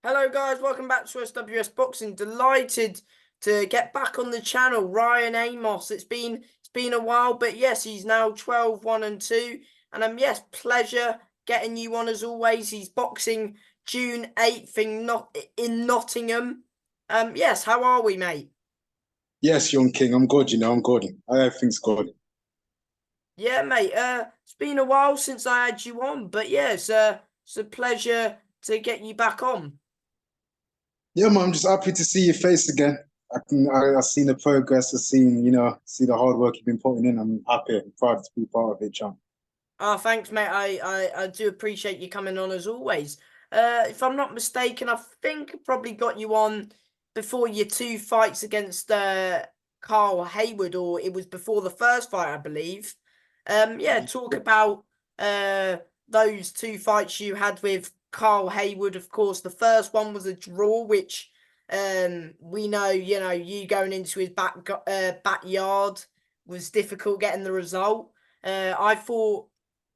Hello guys, welcome back to SWS Boxing. Delighted to get back on the channel. Ryan Amos. It's been a while, but yes, he's now 12-1-2. And yes, pleasure getting you on as always. He's boxing June 8th in Nottingham. Yes, how are we, mate? Yes, young king, I'm good, I'm good. Everything's good. Yeah, mate. It's been a while since I had you on, but yeah, it's a pleasure to get you back on. Yeah, man, I'm just happy to see your face again. I've seen the progress, I've seen, see the hard work you've been putting in. I'm happy, I'm proud to be part of it, champ. Oh, thanks, mate. I do appreciate you coming on as always. If I'm not mistaken, I think I probably got you on before your two fights against Carl Hayward, or it was before the first fight, I believe. Yeah, talk about those two fights you had with Carl Hayward. Of course, the first one was a draw, which we know, you going into his backyard was difficult getting the result. I thought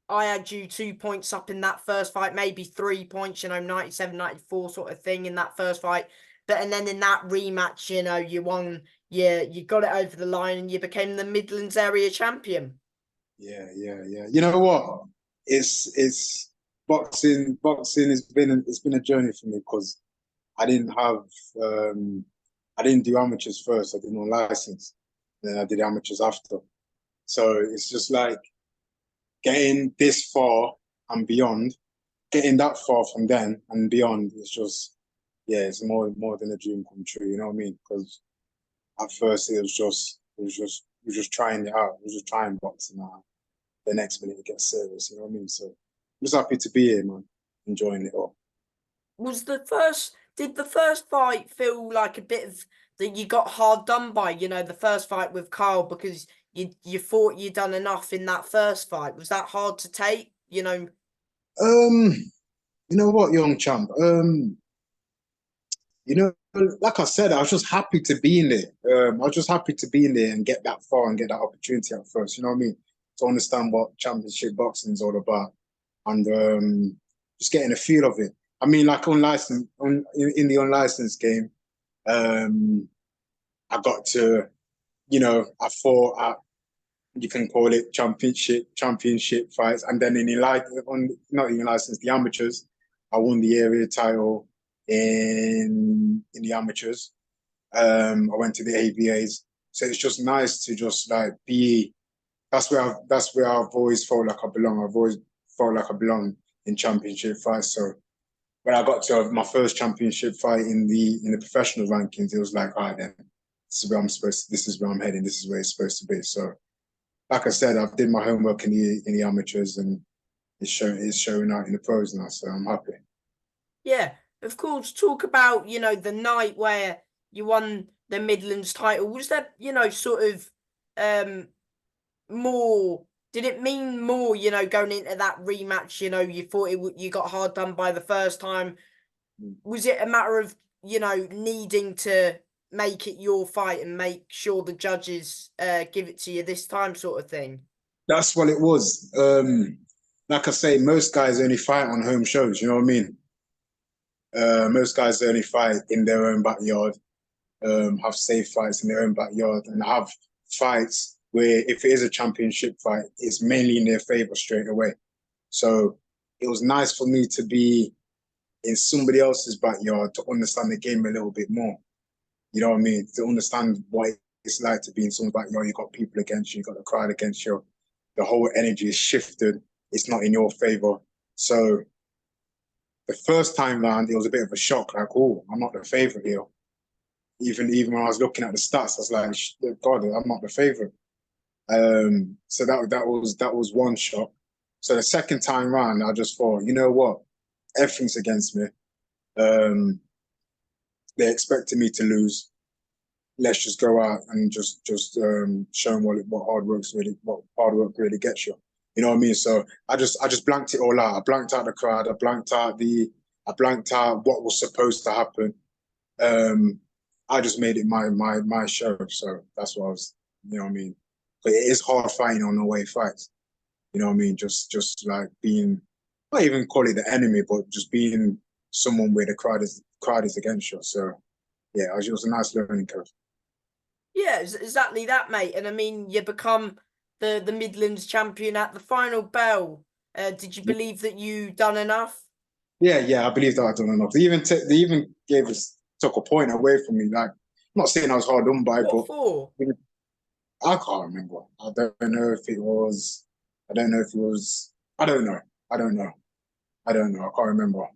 I had you 2 points up in that first fight, maybe 3 points, 97, 94 sort of thing in that first fight. And then in that rematch, you won, you got it over the line and you became the Midlands area champion. Yeah. You know what? It's boxing has been a journey for me because I didn't have I didn't do amateurs first, I did no license. Then I did amateurs after. So it's just like getting this far and beyond, getting that far from then and beyond is just, yeah, it's more than a dream come true. You know what I mean? Because at first it was just trying it out. It was just trying boxing out. The next minute it gets serious. You know what I mean? So I'm just happy to be here, man. Enjoying it all. Did the first fight feel like a bit of that you got hard done by, the first fight with Carl because you thought you'd done enough in that first fight? Was that hard to take? Um, you know what, young champ? You know, like I said, I was just happy to be in there. I was just happy to be in there and get that far and get that opportunity at first. You know what I mean? To understand what championship boxing is all about, and just getting a feel of it. I mean, like in the unlicensed game, um, I got to, I fought at, you can call it championship fights, and then not in licensed, the amateurs, I won the area title in the amateurs. I went to the ABAs. So it's just nice to just like be. That's where I've always felt like I belong. I've always felt like I belong in championship fights. So when I got to my first championship fight in the professional rankings, it was like, all right, then this is where I'm supposed to. This is where I'm heading. This is where it's supposed to be. So like I said, I've did my homework in the amateurs, and it's showing out in the pros now. So I'm happy. Yeah, of course. Talk about, the night where you won the Midlands title. Was that, sort of um more, did it mean more, going into that rematch, you thought you got hard done by the first time. Was it a matter of, needing to make it your fight and make sure the judges give it to you this time sort of thing? That's what it was. Like I say, most guys only fight on home shows. You know what I mean? Most guys only fight in their own backyard, have safe fights in their own backyard, and have fights where if it is a championship fight, it's mainly in their favor straight away. So it was nice for me to be in somebody else's backyard to understand the game a little bit more. You know what I mean? To understand what it's like to be in someone's backyard. You got people against you, you got the crowd against you. The whole energy is shifted. It's not in your favor. So the first time round, it was a bit of a shock. Like, oh, I'm not the favorite here. Even when I was looking at the stats, I was like, God, I'm not the favorite. So that was one shock. So the second time round, I just thought, you know what? Everything's against me. Um, they're expecting me to lose. Let's just go out and just show them what hard work really gets you. You know what I mean? So I just blanked it all out. I blanked out the crowd. I blanked out what was supposed to happen. Um, I just made it my show. So that's what I was. You know what I mean? But it is hard fighting on away fights. You know what I mean? Just like being, not even call it the enemy, but just being someone where the crowd is against you. So yeah, it was a nice learning curve. Yeah, exactly that, mate. And I mean, you become the Midlands champion at the final bell. Did you believe that you done enough? Yeah, I believe that I've done enough. They even took a point away from me. Like, I'm not saying I was hard done by, What but for? I can't remember. I don't know if it was. I don't know if it was. I don't know. I don't know. I don't know. I can't remember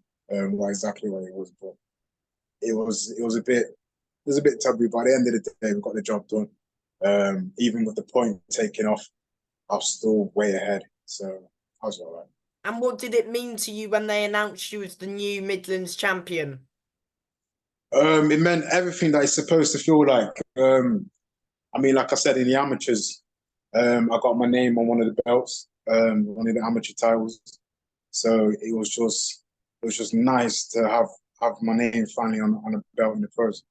exactly what it was, but it was a bit taboo. But at the end of the day, we got the job done. Even with the point taken off, I was still way ahead. So I was all right. And what did it mean to you when they announced you as the new Midlands champion? It meant everything that it's supposed to feel like. I mean, like I said, in the amateurs, I got my name on one of the belts, one of the amateur titles. So it was just nice to have my name finally on a belt in the pros.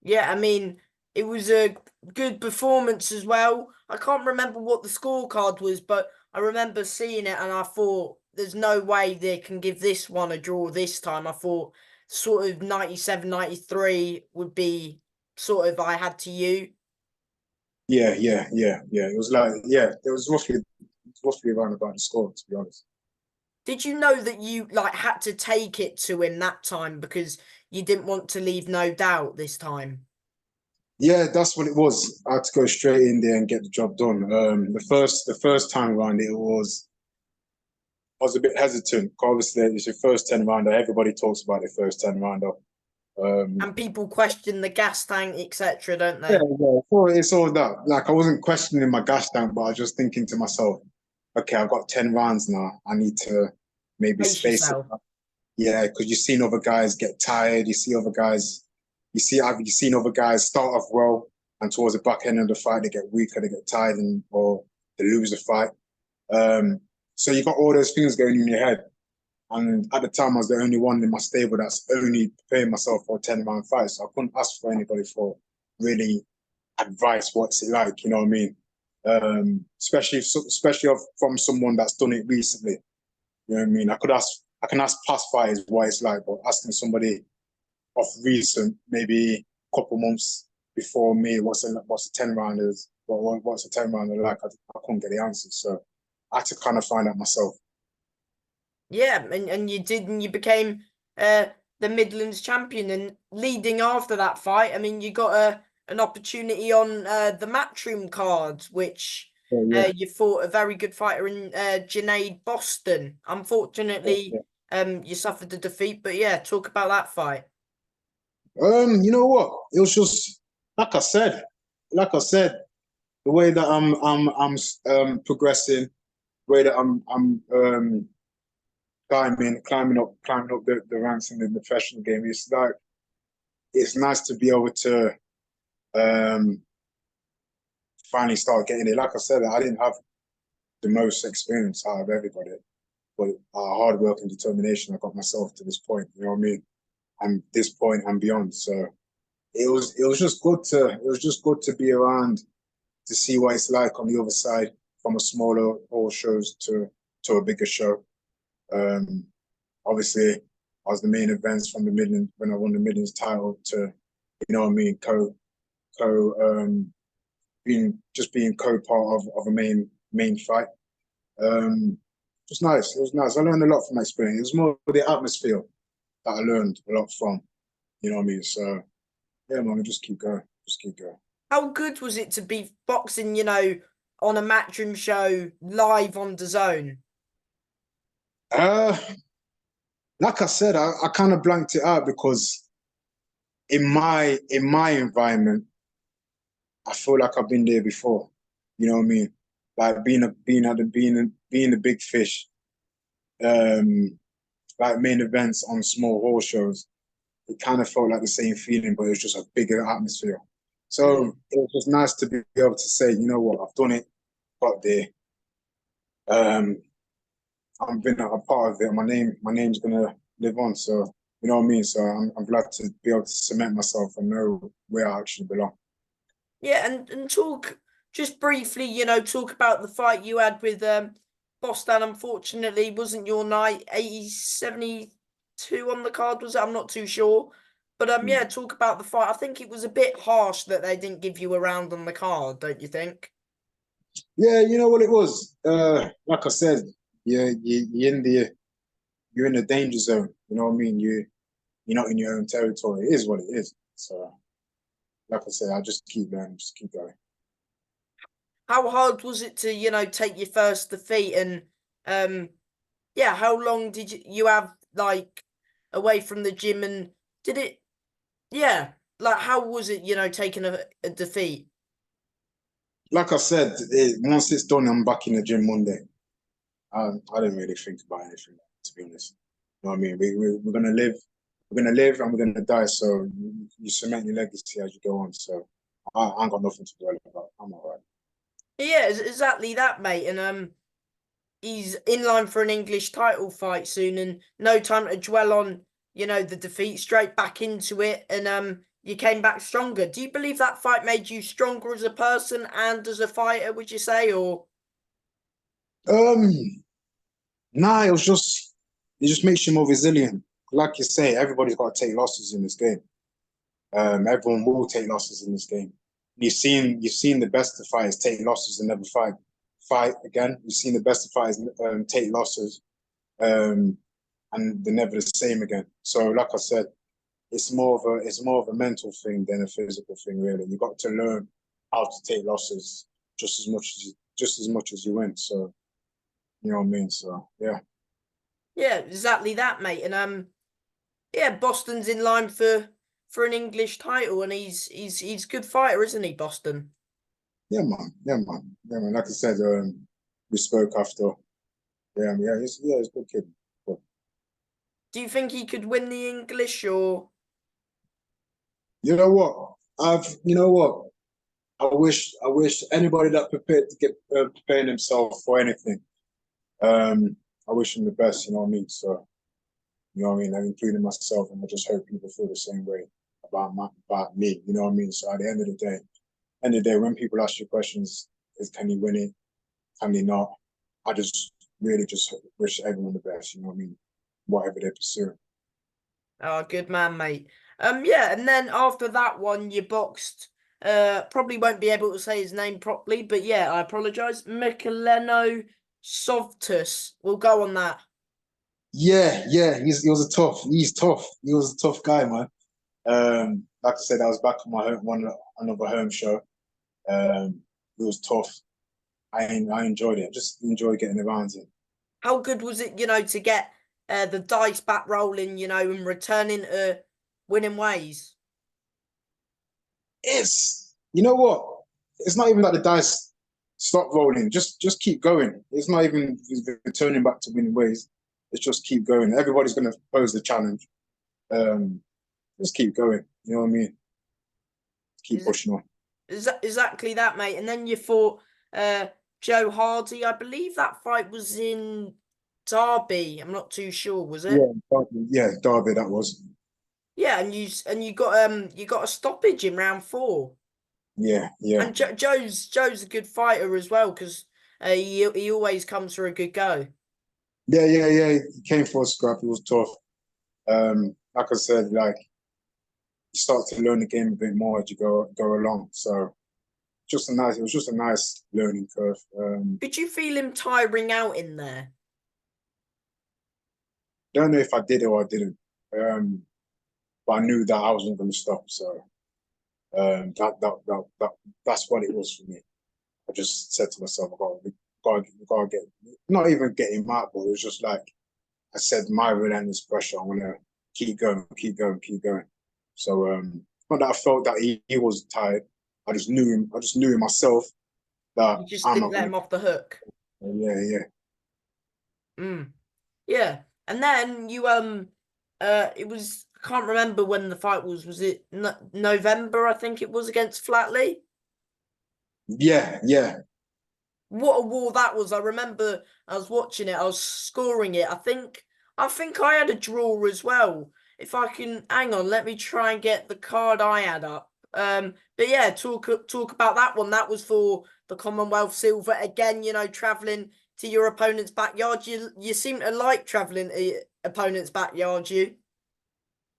Yeah, I mean, it was a good performance as well. I can't remember what the scorecard was, but I remember seeing it and I thought there's no way they can give this one a draw this time. I thought sort of 97, 93 would be sort of I had to you. Yeah. It was like it was roughly around about the score, to be honest. Did you know that you like had to take it to him that time because you didn't want to leave no doubt this time? Yeah, that's what it was. I had to go straight in there and get the job done. The first time around I was a bit hesitant. Obviously, it's your first 10 rounder. Everybody talks about the first 10 rounder. And people question the gas tank, etc., don't Yeah, they? so it's all that. Like I wasn't questioning my gas tank, but I was just thinking to myself, okay, I've got 10 rounds now. I need to maybe Pace space it yourself. out. Yeah, because you've seen other guys get tired. You've seen other guys start off well, and towards the back end of the fight, they get weaker, they get tired, or they lose the fight. Um, so you got all those things going in your head. And at the time, I was the only one in my stable that's only preparing myself for a 10-round fight. So I couldn't ask for anybody for really advice. What's it like? You know what I mean? Especially from someone that's done it recently. You know what I mean? I can ask past fighters what it's like, but asking somebody of recent, maybe a couple months before me, what's a 10 rounders, what's a 10 rounder like? I couldn't get the answers, so I had to kind of find out myself. Yeah, and you did, and you became uh the Midlands champion. And leading after that fight, I mean, you got an opportunity on the Matchroom card, which So yeah, you fought a very good fighter in Junaid Boston. Unfortunately, yeah. you suffered the defeat, but yeah, talk about that fight. You know what? It was just like I said, the way that I'm progressing, the way that I'm climbing up the ranks in the professional game. It's like it's nice to be able to um finally start getting it. Like I said, I didn't have the most experience out of everybody, but hard work and determination, I got myself to this point. You know what I mean? And this point and beyond. So it was just good to be around to see what it's like on the other side from a smaller hall shows to a bigger show. Um, Obviously, I was the main events from the Midlands when I won the Midlands title to, you know what I mean, co being co-part of a main fight. It was nice. It was nice. I learned a lot from my experience. It was more the atmosphere that I learned a lot from. You know what I mean? So yeah, man, just keep going. Just keep going. How good was it to be boxing, on a Matchroom show live on the zone? Uh, like I said, I kind of blanked it out because in my environment, I feel like I've been there before. You know what I mean? Like being the big fish, um, like main events on small hall shows. It kind of felt like the same feeling, but it was just a bigger atmosphere. So Mm. it was just nice to be able to say, you know what, I've done it, got there. Um, I've been a part of it. My name's gonna live on. So you know what I mean. So I'm glad to be able to cement myself and know where I actually belong. Yeah, and talk just briefly, talk about the fight you had with Boston. Unfortunately, wasn't your night 80, 70. 2 on the card, was it? I'm not too sure. But yeah, Mm. talk about the fight. I think it was a bit harsh that they didn't give you a round on the card, don't you think? Yeah, you know what it was. Like I said, you're in the danger zone. You know what I mean? You're not in your own territory. It is what it is. So, like I said, I just keep learning, just keep going. How hard was it to, take your first defeat? And yeah, how long did you have like away from the gym? And did it, yeah, like how was it, taking a defeat? Like I said, once it's done, I'm back in the gym Monday. I didn't really think about anything, to be honest. You know what I mean? We're gonna live, and we're gonna die. So you cement your legacy as you go on. So I ain't got nothing to worry about. I'm all right. Yeah, exactly that, mate. And he's in line for an English title fight soon, and no time to dwell on, the defeat. Straight back into it, and you came back stronger. Do you believe that fight made you stronger as a person and as a fighter? Would you say, or? Um, nah, it just makes you more resilient. Like you say, everybody's got to take losses in this game. Everyone will take losses in this game. You've seen the best of fighters take losses and never fight again. You've seen the best of fighters take losses um, and they're never the same again. So, like I said, it's more of a mental thing than a physical thing. Really, you got to learn how to take losses just as much as you win. So, you know what I mean. So, yeah. Yeah, exactly that, mate. And yeah, Boston's in line for an English title, and he's a good fighter, isn't he, Boston? Yeah, man. Yeah, man. Yeah, man. Like I said, we spoke after. Yeah, he's a good kid. But Do you think he could win the English, or? you know what? You know what? I wish anybody that prepared to get preparing himself for anything. I wish him the best. You know what I mean? So, you know what I mean, and including myself, and I just hope people feel the same way about me. You know what I mean? So at the end of the day, when people ask you questions, is can he win it? Can he not? I just really just wish everyone the best. You know what I mean? Whatever they pursue. Oh, good man, mate. Yeah, and then after that one, you boxed. Probably won't be able to say his name properly, but yeah, I apologise. Mikeleno Sovtus. We'll go on that. Yeah. He's tough. He was a tough guy, man. Like I said, I was back on my another home show. It was tough. I enjoyed it. I just enjoyed getting around it. How good was it, to get the dice back rolling, and returning to winning ways? You know what? It's not even that the dice stop rolling. Just keep going. It's not even returning back to winning ways. It's just keep going. Everybody's gonna pose the challenge. Um, just keep going. You know what I mean? Keep Is it pushing on. exactly that, mate? And then you fought Joe Hardy. I believe that fight was in Derby. I'm not too sure, was it? Yeah, Derby that was. Yeah, and you got a stoppage in round 4. Yeah. And Joe's a good fighter as well, because he always comes for a good go. Yeah. He came for a scrap. It was tough. Like I said, like you start to learn the game a bit more as you go along. So it was just a nice learning curve. Could you feel him tiring out in there? Don't know if I did or I didn't. Um, but I knew that I wasn't going to stop. So that's what it was for me. I just said to myself, I gotta get, not even get him out, but it was just like I said, my relentless pressure. I want to keep going, keep going, keep going. So not that I felt that he was tired. I just knew him. I just knew in myself that You just I'm didn't not let going him off the hook. to. Yeah. Mm. Yeah. And then you it was, I can't remember when the fight was. Was it no November? I think it was, against Flatley. Yeah. What a war that was! I remember I was watching it. I was scoring it. I think I had a draw as well. If I can hang on, let me try and get the card I had up. But yeah, talk about that one. That was for the Commonwealth silver again. Traveling to your opponent's backyard. You seem to like traveling to opponent's backyard, you.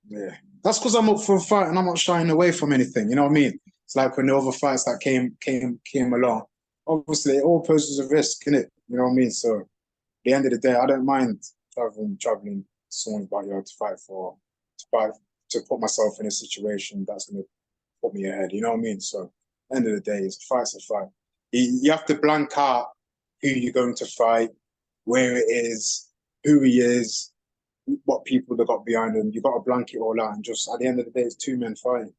Yeah, that's because I'm up for a fight and I'm not shying away from anything. You know what I mean? It's like when the other fights that came along. Obviously, it all poses a risk, innit? You know what I mean? So, at the end of the day, I don't mind traveling to someone's backyard to fight, to put myself in a situation that's going to put me ahead. You know what I mean? So, at the end of the day, it's a fight. You have to blank out who you're going to fight, where it is, who he is, what people they got behind him. You got to blank it all out, and just at the end of the day, it's two men fighting.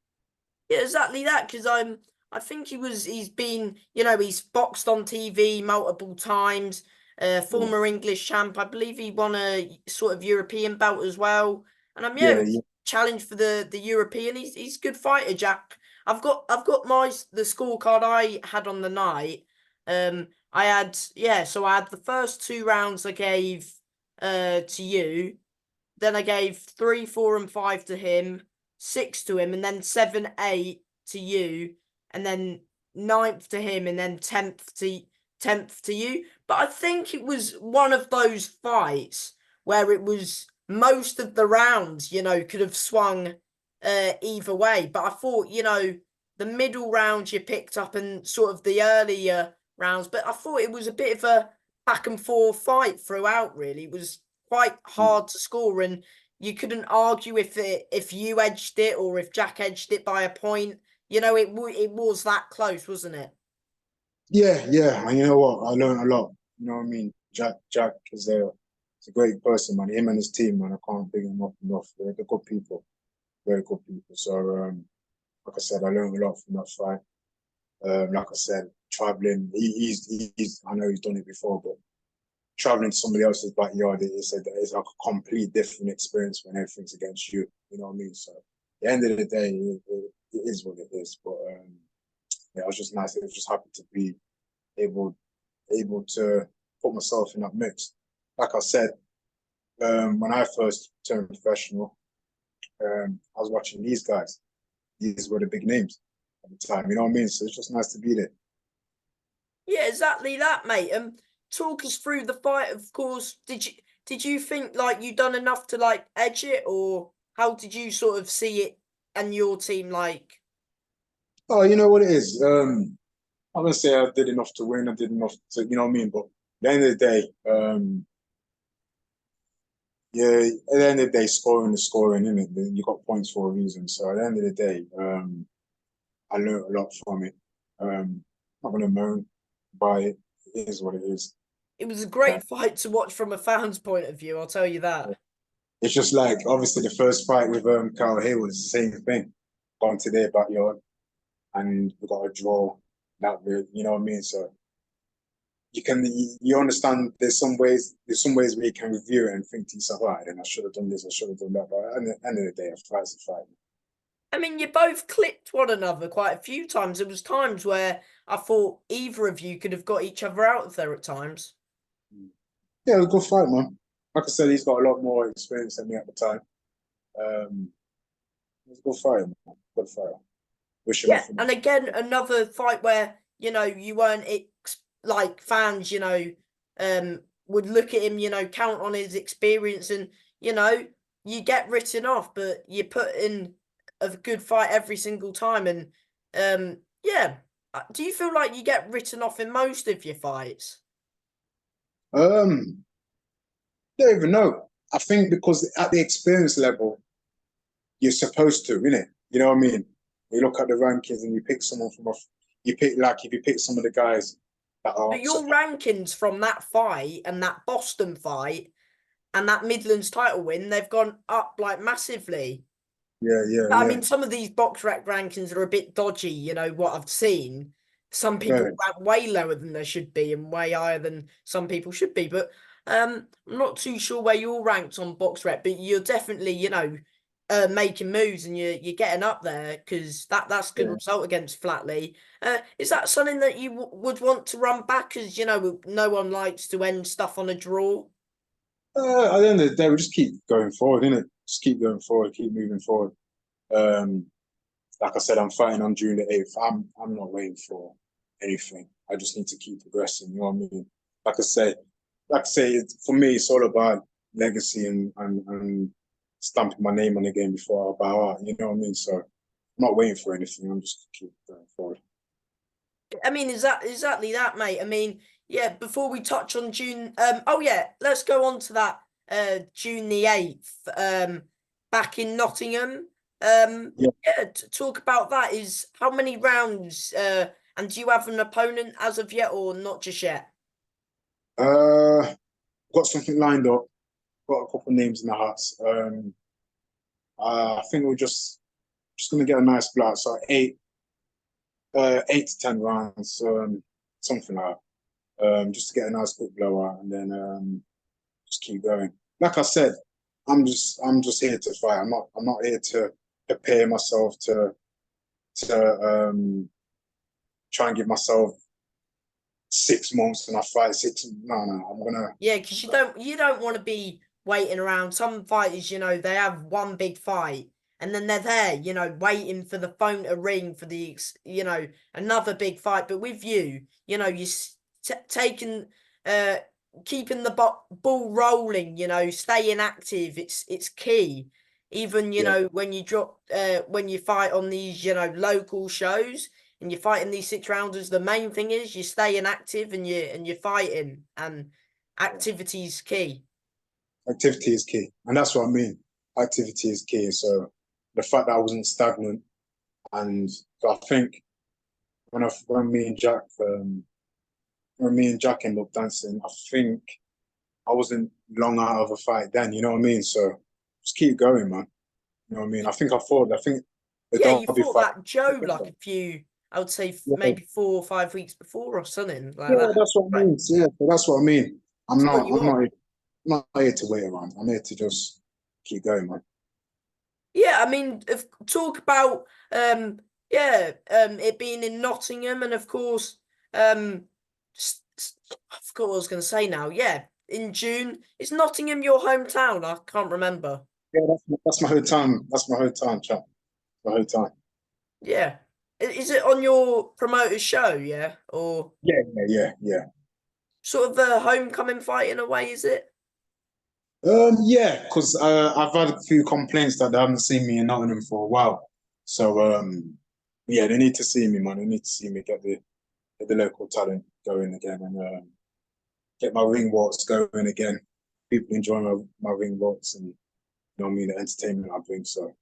Yeah, exactly that. Because I think he's been, he's boxed on TV multiple times. Yeah, Former English champ. I believe he won a sort of European belt as well. And yeah, yeah, yeah. challenge for the European. He's a good fighter, Jack. I've got the scorecard I had on the night. I had so I had the first 2 rounds I gave to you. Then I gave 3, 4, and 5 to him, 6 to him, and then 7, 8 to you, and then ninth to him, and then 10th to you. But I think it was one of those fights where it was most of the rounds, could have swung either way. But I thought, the middle rounds you picked up and sort of the earlier rounds, but I thought it was a bit of a back and forth fight throughout, really. It was quite hard to score, and you couldn't argue if you edged it or if Jack edged it by a point. It was that close, wasn't it? Yeah. And you know what? I learned a lot. You know what I mean? Jack is a great person, man. Him and his team, man. I can't big him up enough. They're good people, very good people. So, like I said, I learned a lot from that fight. Like I said, traveling. He's. I know he's done it before, but traveling to somebody else's backyard it's like a complete different experience when everything's against you. You know what I mean? So, at the end of the day, it is what it is. But yeah, it was just nice. I was just happy to be able to put myself in that mix. Like I said, when I first turned professional, I was watching these guys. These were the big names at the time. You know what I mean? So it's just nice to be there. Yeah, exactly that, mate. Talk us through the fight. Of course, did you think like you done enough to like edge it, or how did you sort of see it and your team like? Oh, you know what it is. I'm gonna say I did enough to win. I did enough to, you know what I mean. But at the end of the day, yeah, at the end of the day, scoring is scoring, isn't it? You got points for a reason. So at the end of the day, I learned a lot from it. Not gonna moan by it. It is what it is. It was a Uh, great fight to watch from a fan's point of view, I'll tell you that. it's just like obviously the first fight with Carl Hay was the same thing. Gone to their backyard and we got a draw. That way, you know what I mean. So you understand there's some ways where you can review it and think to yourself, right, then I should have done this, I should have done that. But at the end of the day, a fight's a fight. I mean, you both clipped one another quite a few times. There was times where I thought either of you could have got each other out of there at times. Yeah, it was a good fight, man. Like I said, he's got a lot more experience than me at the time. It was a good fight, man. Good fight. Wish him Yeah, luck for and again, another fight where you weren't like fans, would look at him, count on his experience, and you get written off, but you put in a good fight every single time, and yeah. Do you feel like you get written off in most of your fights? don't even know. I think because at the experience level, you're supposed to, innit? You know what I mean? You look at the rankings and you pick someone from off. You pick like if you pick some of the guys that are But your rankings from that fight and that Boston fight and that Midlands title win, they've gone up like massively. I yeah. mean, some of these box rec rankings are a bit dodgy, what I've seen. Some people Right. rank way lower than they should be and way higher than some people should be. But I'm not too sure where you're ranked on box rec, but you're definitely, making moves and you're getting up there because that's a good Yeah. result against Flatley. Is that something that you would want to run back? Because, no one likes to end stuff on a draw. At the end of the day, we just keep going forward, innit? Just keep going forward, keep moving forward. Um, like I said, I'm fighting on June the 8th. I'm not waiting for anything. I just need to keep progressing. You know what I mean? Like I say, for me, it's all about legacy and stamping my name on the game before I bow out. You know what I mean? So I'm not waiting for anything. I'm just keep going forward. I mean, is that exactly that, mate? I mean, yeah. Before we touch on June, oh yeah, let's go on to that. June the 8th, back in Nottingham. Yeah. Yeah, talk about that. Is how many rounds? And do you have an opponent as of yet, or not just yet? Got something lined up. Got a couple names in the hat. I think we're just gonna get a nice block. So 8 to 10 rounds, something like that. Just to get a nice quick blowout and then just keep going. Like I said, I'm just here to fight. I'm not here to prepare myself to try and give myself 6 months and I fight six. No, I'm gonna. Yeah, because you don't want to be waiting around. Some fighters, they have one big fight and then they're there, waiting for the phone to ring for another big fight. But with you, you taking, uh, keeping the ball rolling, staying active. It's key. Even Yeah, when when you fight on these local shows and you're fighting these 6 rounders, the main thing is you're staying active and you're fighting, and activity is key. activity is key, and that's what I mean. Activity is key. So the fact that I wasn't stagnant, and I think when me and Jack when me and Jack ended up dancing, I think I wasn't long out of a fight then. You know what I mean? So just keep going, man. You know what I mean? I think the Yeah, you Derby fought fight. that Joe like a few, I would say Yeah, maybe 4 or 5 weeks before or something like yeah, that. that's what I Right. mean. Yeah, so that's what I mean. I'm It's put not. you I'm not. on. I'm not here to wait around. I'm here to just keep going, man. Yeah, I mean, talk about it being in Nottingham, and of course, I forgot what I was going to say now. Yeah, in June, is Nottingham your hometown? I can't remember. Yeah, that's my whole time. That's my whole time, chap. My whole time. Yeah, is it on your promoter's show? Yeah, or Yeah, yeah. sort of a homecoming fight in a way? Is it? Yeah, because I've had a few complaints that they haven't seen me in Nottingham for a while. So yeah, they need to see me, man. They need to see me get the local talent going again and get my ring walks going again. People enjoy my ring walks and you know what I mean, the entertainment I bring. So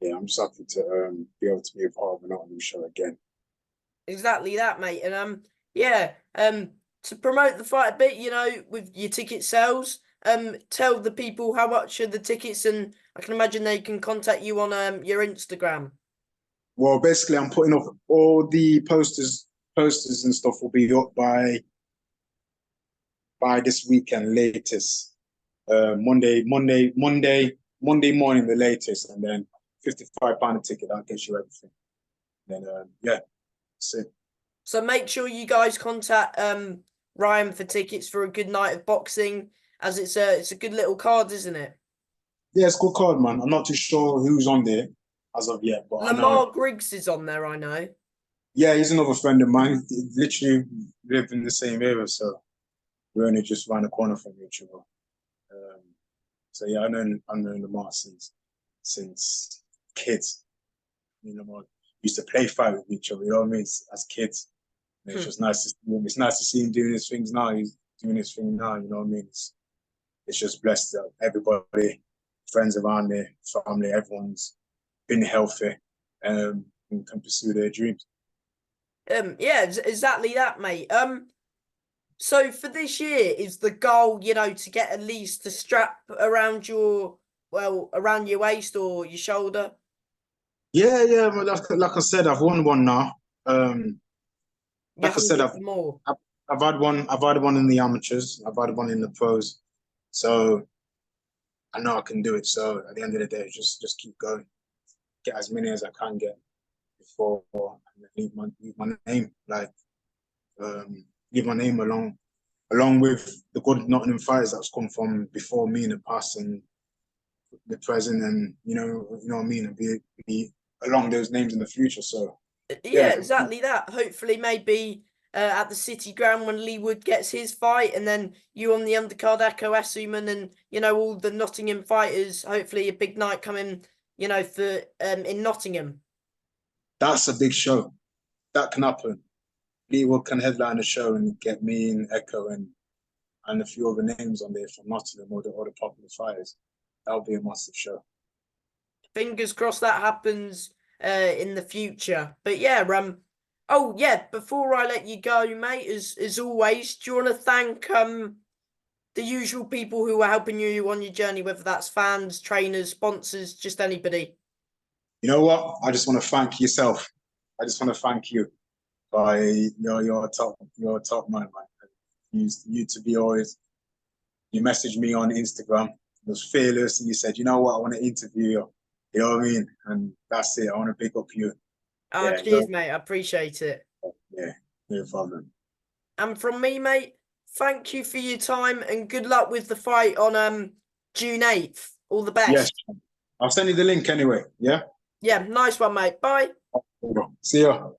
yeah, I'm just happy to be able to be a part of an Nottingham show again. Exactly that, mate. And yeah, to promote the fight a bit, with your ticket sales, tell the people how much are the tickets, and I can imagine they can contact you on your Instagram. Well, basically, I'm putting up all the posters and stuff will be up by this weekend latest. Monday morning the latest, and then £55 a ticket that gets you everything. Then yeah, that's it. So make sure you guys contact Ryan for tickets for a good night of boxing, as it's a good little card, isn't it? Yeah, it's a good card, man. I'm not too sure who's on there as of yet, but I know. Lamar Griggs is on there, I know. Yeah, he's another friend of mine. He literally live in the same area, so we're only just around the corner from each other. Um, so yeah, I know Lamar since kids. You know, used to play fight with each other. You know what I mean? As kids, and it's just nice to see him. It's nice to see him doing his things now. He's doing his thing now. You know what I mean? It's just blessed that everybody, friends around me, family, everyone's been healthy and can pursue their dreams. Yeah, exactly that, mate. So for this year, is the goal, to get at least a strap around around your waist or your shoulder? Yeah. But like I said, I've won one now. Um, You're like I said, hungry for more. I've I've had one. I've had one in the amateurs. I've had one in the pros. So I know I can do it. So at the end of the day, just keep going. Get as many as I can get before and leave my name. Like leave my name along with the good Nottingham fighters that's come from before me in the past and the present, and you know what I mean, and be along those names in the future. So Yeah, yeah, exactly that. Hopefully, maybe at the City Ground when Lee Wood gets his fight, and then you on the undercard, Echo Essuman, and all the Nottingham fighters. Hopefully, a big night coming, for in Nottingham. That's a big show. That can happen. Lee Wood can headline a show and get me and Echo and a few other names on there from Nottingham or the popular fighters. That'll be a massive show. Fingers crossed that happens in the future. But yeah, oh yeah, before I let you go, mate, as always, do you want to thank the usual people who are helping you on your journey, whether that's fans, trainers, sponsors, just anybody? You know what? I just want to thank yourself. I just want to thank you. You're top man. You to be always. You messaged me on Instagram. It was fearless, and you said, "You know what? I want to interview you." You know what I mean? And that's it. I want to pick up you. Oh, Yeah, cheers, mate. I appreciate it. Yeah, no problem. And from me, mate, thank you for your time and good luck with the fight on June 8th. All the best. Yes, I'll send you the link anyway. Yeah. Yeah, nice one, mate. Bye. See ya.